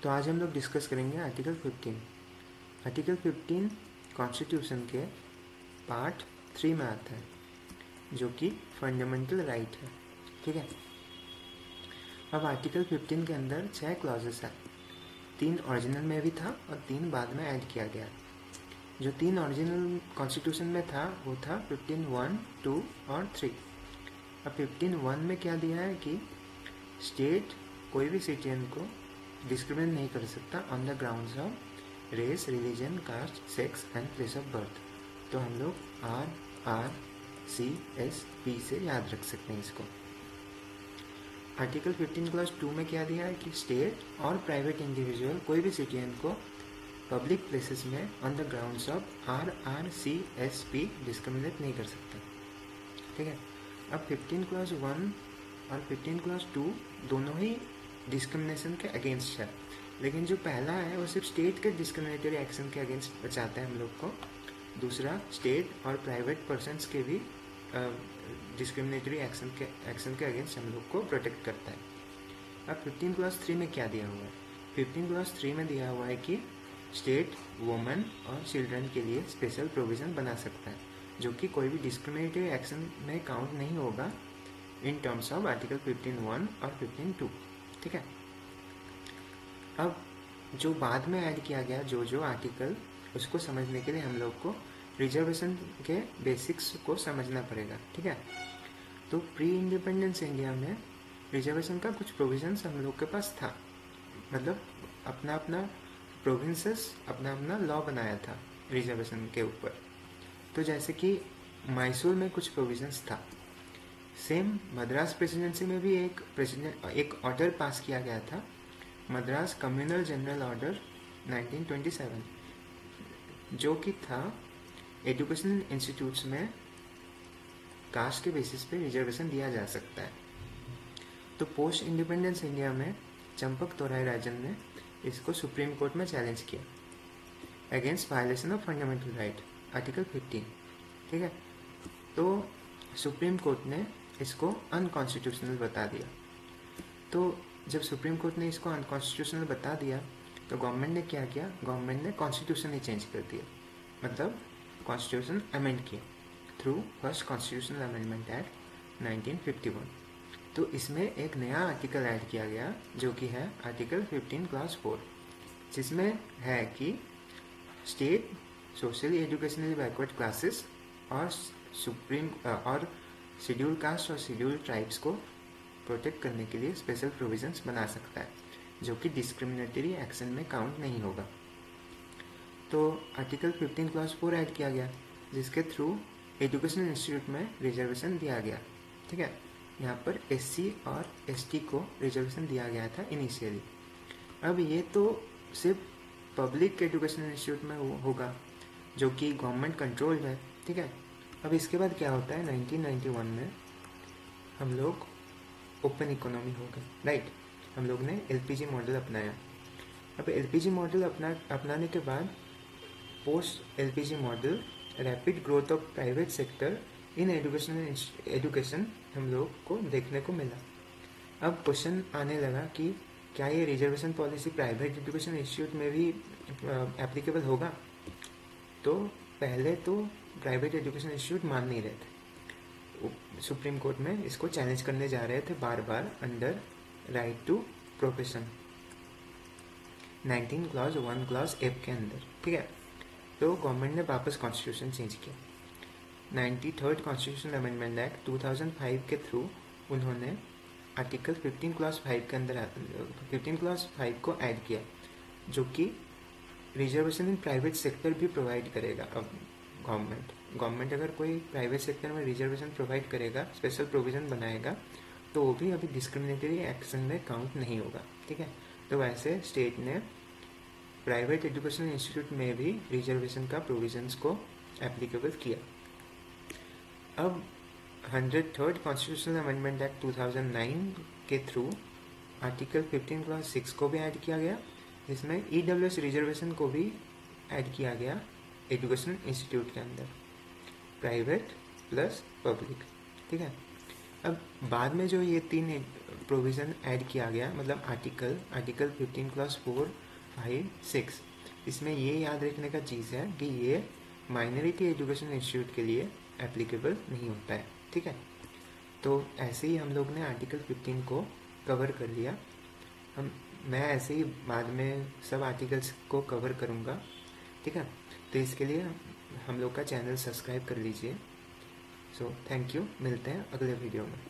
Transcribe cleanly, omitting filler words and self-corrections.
तो आज हम लोग डिस्कस करेंगे आर्टिकल 15। आर्टिकल 15 कॉन्स्टिट्यूशन के पार्ट 3 में आता है, जो कि फंडामेंटल राइट है। ठीक है। अब आर्टिकल 15 के अंदर 6 क्लॉजेस है। 3 ओरिजिनल में भी था और 3 बाद में ऐड किया गया। जो 3 ओरिजिनल कॉन्स्टिट्यूशन में था वो था 15(1), 2 और 3। अब 15(1) में क्या दिया है कि स्टेट कोई भी सिटीजन को डिस्क्रिमिनेट नहीं कर सकता on the grounds of race, religion, caste, sex and place of birth. तो हम लोग RRCSP से याद रख सकते हैं इसको। आर्टिकल 15 क्लास 2 में क्या दिया है कि स्टेट और प्राइवेट इंडिविजुअल कोई भी सिटीजन को पब्लिक प्लेसेस में on the grounds of RRCSP discriminate नहीं कर सकता। ठीक है। अब 15 क्लास 1 और 15 क्लास 2 दोनों ही डिस्क्रिमिनेशन के अगेंस्ट है, लेकिन जो पहला है वो सिर्फ स्टेट के डिस्क्रिमिनेटरी एक्शन के अगेंस्ट बचाता है हम लोग को। दूसरा स्टेट और प्राइवेट पर्सन्स के भी डिस्क्रिमिनेटरी एक्शन के अगेंस्ट हम लोग को प्रोटेक्ट करता है। अब 15 क्लास 3 में क्या दिया हुआ है? 15 क्लास 3 में दिया हुआ है कि स्टेट वुमेन और चिल्ड्रन के लिए स्पेशल प्रोविज़न बना सकता है, जो कि कोई भी डिस्क्रिमिनेटरी एक्शन में काउंट नहीं होगा इन टर्म्स ऑफ आर्टिकल 15(1) और 15(2). ठीक है। अब जो बाद में ऐड किया गया जो आर्टिकल, उसको समझने के लिए हम लोग को रिजर्वेशन के बेसिक्स को समझना पड़ेगा। ठीक है। तो प्री इंडिपेंडेंस इंडिया में रिजर्वेशन का कुछ प्रोविजंस हम लोग के पास था, मतलब अपना अपना प्रोविंसेस अपना अपना लॉ बनाया था रिजर्वेशन के ऊपर। तो जैसे कि मैसूर में कुछ प्रोविजंस था। सेम मद्रास प्रेसिडेंसी में भी एक ऑर्डर पास किया गया था, मद्रास कम्युनल जनरल ऑर्डर 1927, जो कि था एजुकेशनल इंस्टीट्यूट्स में कास्ट के बेसिस पे रिजर्वेशन दिया जा सकता है। तो पोस्ट इंडिपेंडेंस इंडिया में चंपक तोराई राजन ने इसको सुप्रीम कोर्ट में चैलेंज किया against violation of fundamental right, article 15। ठीक है। तो सुप्रीम कोर्ट ने इसको अनकॉन्स्टिट्यूशनल बता दिया। तो जब सुप्रीम कोर्ट ने इसको अनकॉन्स्टिट्यूशनल बता दिया तो गवर्नमेंट ने क्या किया? गवर्नमेंट ने कॉन्स्टिट्यूशन ही चेंज कर दिया, मतलब कॉन्स्टिट्यूशन अमेंड किया through first constitutional amendment act 1951। तो इसमें एक नया आर्टिकल ऐड किया गया, जो कि है आर्टिकल 15 क्लास 4, जिसमें है कि state socially educationally backward classes और शेड्यूल कास्ट और शेड्यूल ट्राइब्स को प्रोटेक्ट करने के लिए स्पेशल प्रोविजंस बना सकता है, जो कि डिस्क्रिमिनेटरी एक्शन में काउंट नहीं होगा। तो आर्टिकल 15 क्लास 4 ऐड किया गया, जिसके थ्रू एजुकेशनल इंस्टीट्यूट में रिजर्वेशन दिया गया। ठीक है। यहाँ पर SC और ST को रिजर्वेशन दिया गया था इनिशियली। अब ये तो सिर्फ पब्लिक एजुकेशनल इंस्टीट्यूट में होगा, जो कि गवर्नमेंट कंट्रोल्ड है। ठीक है। अब इसके बाद क्या होता है? 1991 में हम लोग ओपन इकोनॉमी हो गए, राइट। हम लोग ने LPG मॉडल अपनाया। अब LPG मॉडल अपनाने के बाद post LPG model rapid growth of private sector in education हम लोग को देखने को मिला। अब क्वेश्चन आने लगा कि क्या ये reservation policy private education institute में भी एप्लीकेबल होगा? तो पहले तो प्राइवेट एजुकेशन इंस्टीट्यूट मान नहीं रहे थे, सुप्रीम कोर्ट में इसको चैलेंज करने जा रहे थे बार बार under right to profession 19 clause 1 clause F के अंदर। ठीक है। तो गवर्नमेंट ने वापस कॉन्स्टिट्यूशन चेंज किया। 93rd कॉन्स्टिट्यूशनल अमेंडमेंट एक्ट 2005 के थ्रू उन्होंने आर्टिकल 15 क्लॉज 5 के अंदर 15 क्लॉज 5 को ऐड किया, जो कि रिजर्वेशन इन प्राइवेट सेक्टर भी प्रोवाइड करेगा। अब गवर्नमेंट अगर कोई प्राइवेट सेक्टर में रिजर्वेशन प्रोवाइड करेगा, स्पेशल प्रोविज़न बनाएगा, तो वो भी अभी डिस्क्रिमिनेटरी एक्शन में काउंट नहीं होगा। ठीक है। तो वैसे स्टेट ने प्राइवेट एजुकेशनल इंस्टीट्यूट में भी रिजर्वेशन का प्रोविजंस को एप्लीकेबल किया। अब 103rd कॉन्स्टिट्यूशनल अमेंडमेंट एक्ट 2009 के थ्रू आर्टिकल 15 क्लास 6 को भी ऐड किया गया, जिसमें EWS रिजर्वेशन को भी ऐड किया गया एजुकेशनल इंस्टीट्यूट के अंदर, प्राइवेट प्लस पब्लिक। ठीक है। अब बाद में जो ये 3 प्रोविज़न ऐड किया गया, मतलब आर्टिकल 15 क्लास 4, 5, 6, इसमें ये याद रखने का चीज़ है कि ये माइनॉरिटी एजुकेशन इंस्टीट्यूट के लिए एप्लीकेबल नहीं होता है, ठीक है। तो ऐसे ही हम लोग ने आर्टिकल 15 को कवर कर लिया। मैं ऐसे ही बाद में सब आर्टिकल्स को कवर करूँगा, ठीक है। तो इसके लिए हम लोग का चैनल सब्सक्राइब कर लीजिए। सो थैंक यू, मिलते हैं अगले वीडियो में।